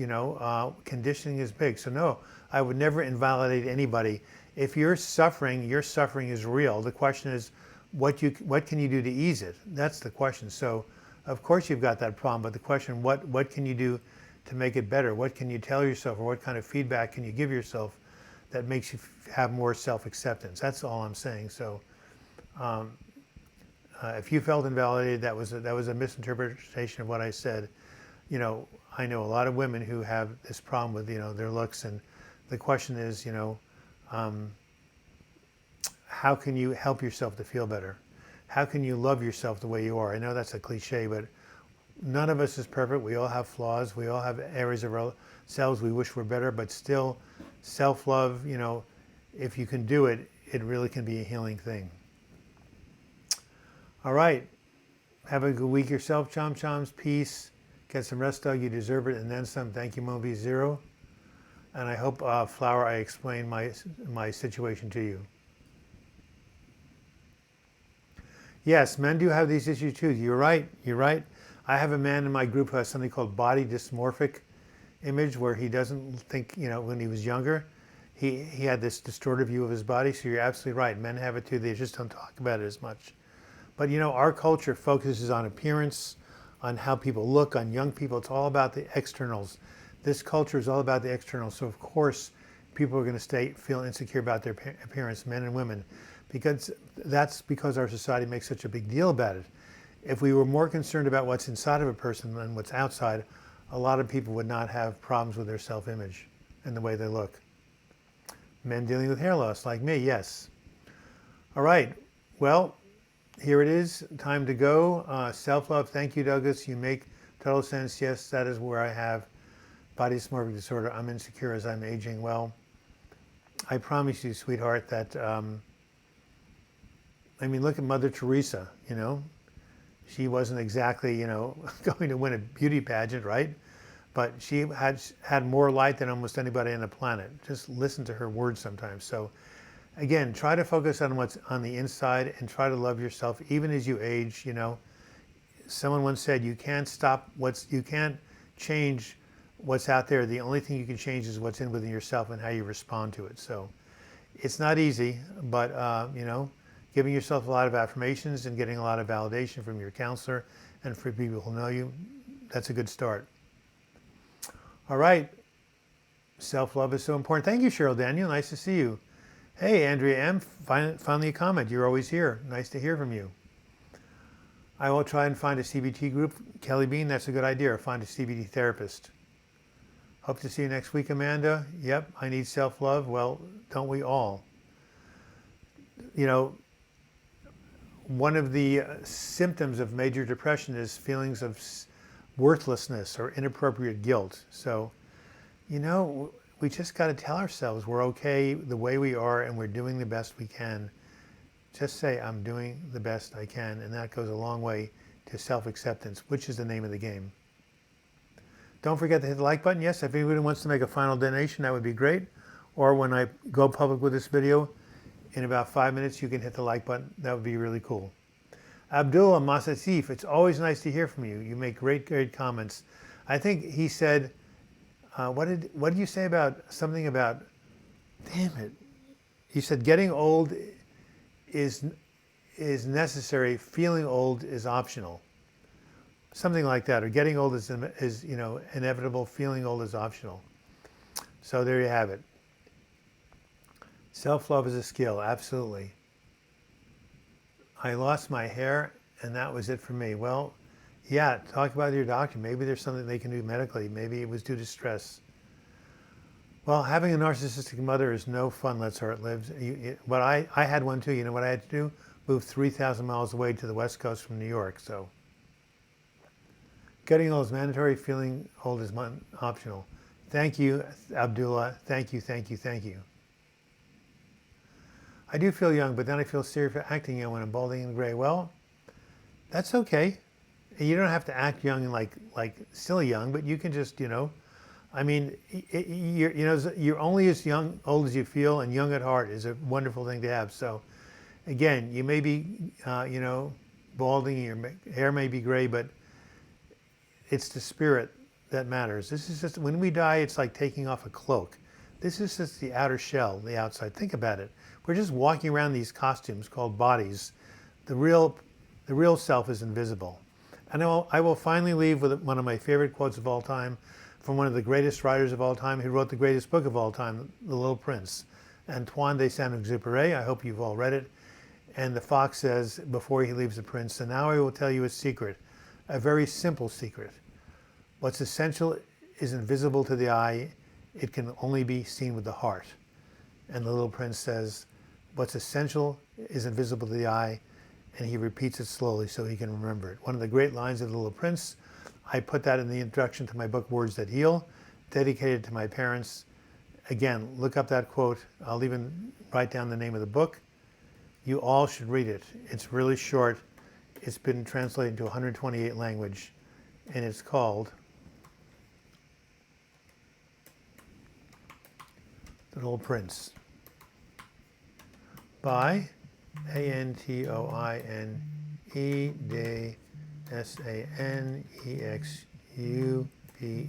conditioning is big. So no, I would never invalidate anybody. If you're suffering, your suffering is real. The question is, what can you do to ease it? That's the question. So of course you've got that problem, but the question, what can you do to make it better? What can you tell yourself, or what kind of feedback can you give yourself that makes you have more self-acceptance? That's all I'm saying. So if you felt invalidated, that was a misinterpretation of what I said. I know a lot of women who have this problem with, their looks, and the question is, how can you help yourself to feel better? How can you love yourself the way you are? I know that's a cliche, but none of us is perfect. We all have flaws. We all have areas of ourselves we wish were better, but still self-love, if you can do it, it really can be a healing thing. All right. Have a good week yourself, Chom Choms. Peace. Get some rest, dog. You deserve it. And then some. Thank you, Moby Zero. And I hope, Flower, I explained my situation to you. Yes, men do have these issues too. You're right. You're right. I have a man in my group who has something called body dysmorphic image, where he doesn't think, when he was younger, he had this distorted view of his body. So you're absolutely right. Men have it too. They just don't talk about it as much. But our culture focuses on appearance, on how people look, on young people. It's all about the externals. This culture is all about the externals. So of course, people are going to feel insecure about their appearance, men and women, because that's because our society makes such a big deal about it. If we were more concerned about what's inside of a person than what's outside, a lot of people would not have problems with their self-image and the way they look. Men dealing with hair loss, like me, yes. All right, well, here it is, time to go. Self-love, thank you, Douglas. You make total sense. Yes, that is where I have body dysmorphic disorder. I'm insecure as I'm aging. Well, I promise you, sweetheart, that, I mean, look at Mother Teresa, you know. She wasn't exactly, you know, going to win a beauty pageant, right? But she had more light than almost anybody on the planet. Just listen to her words sometimes. So again, try to focus on what's on the inside and try to love yourself even as you age, you know. Someone once said, you can't change what's out there. The only thing you can change is what's in within yourself and how you respond to it. So it's not easy, but, you know, giving yourself a lot of affirmations and getting a lot of validation from your counselor and for people who know you, that's a good start. All right. Self-love is so important. Thank you, Cheryl Daniel. Nice to see you. Hey, Andrea M. Finally a comment. You're always here. Nice to hear from you. I will try and find a CBT group. Kelly Bean, that's a good idea. Find a CBT therapist. Hope to see you next week, Amanda. Yep, I need self-love. Well, don't we all? You know, one of the symptoms of major depression is feelings of worthlessness or inappropriate guilt. So, you know, we just got to tell ourselves we're okay the way we are and we're doing the best we can. Just say, I'm doing the best I can, and that goes a long way to self-acceptance, which is the name of the game. Don't forget to hit the like button. Yes, if anybody wants to make a final donation, that would be great. Or when I go public with this video, in about 5 minutes, you can hit the like button. That would be really cool. Abdullah Masasif, it's always nice to hear from you. You make great comments. I think he said, what did you say about something about, damn it. He said getting old is necessary, feeling old is optional. Something like that, or getting old is you know, inevitable, feeling old is optional. So there you have it. Self-love is a skill, absolutely. I lost my hair and that was it for me. Well, yeah, talk about your doctor. Maybe there's something they can do medically. Maybe it was due to stress. Well, having a narcissistic mother is no fun, let's her it lives. But I had one too. You know what I had to do? Move 3,000 miles away to the West Coast from New York. So getting old is mandatory, feeling old is optional. Thank you, Abdullah. Thank you, thank you, thank you. I do feel young, but then I feel serious for acting young when I'm balding and gray. Well, that's okay. You don't have to act young and like silly young, but you can just, you know, I mean, you're only as old as you feel, and young at heart is a wonderful thing to have. So, again, you may be, you know, balding, your hair may be gray, but it's the spirit that matters. This is just, when we die, it's like taking off a cloak. This is just the outer shell, the outside. Think about it. We're just walking around these costumes called bodies. The real self is invisible. And I will finally leave with one of my favorite quotes of all time from one of the greatest writers of all time who wrote the greatest book of all time, The Little Prince, Antoine de Saint-Exupéry. I hope you've all read it. And the fox says, before he leaves the prince, "So now I will tell you a secret, a very simple secret. What's essential is invisible to the eye. It can only be seen with the heart." And the little prince says, what's essential is invisible to the eye, and he repeats it slowly so he can remember it. One of the great lines of The Little Prince. I put that in the introduction to my book, Words That Heal, dedicated to my parents. Again, look up that quote. I'll even write down the name of the book. You all should read it. It's really short. It's been translated into 128 languages, and it's called The Little Prince by Antoine de Saint-Exupéry.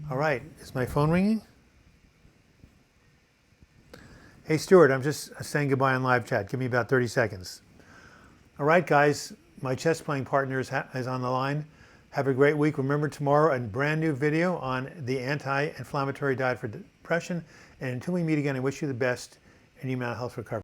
All right, is my phone ringing? Hey, Stuart, I'm just saying goodbye on live chat. Give me about 30 seconds. All right, guys, my chess playing partner is on the line. Have a great week. Remember, tomorrow, a brand new video on the anti-inflammatory diet for depression. And until we meet again, I wish you the best in your mental health recovery.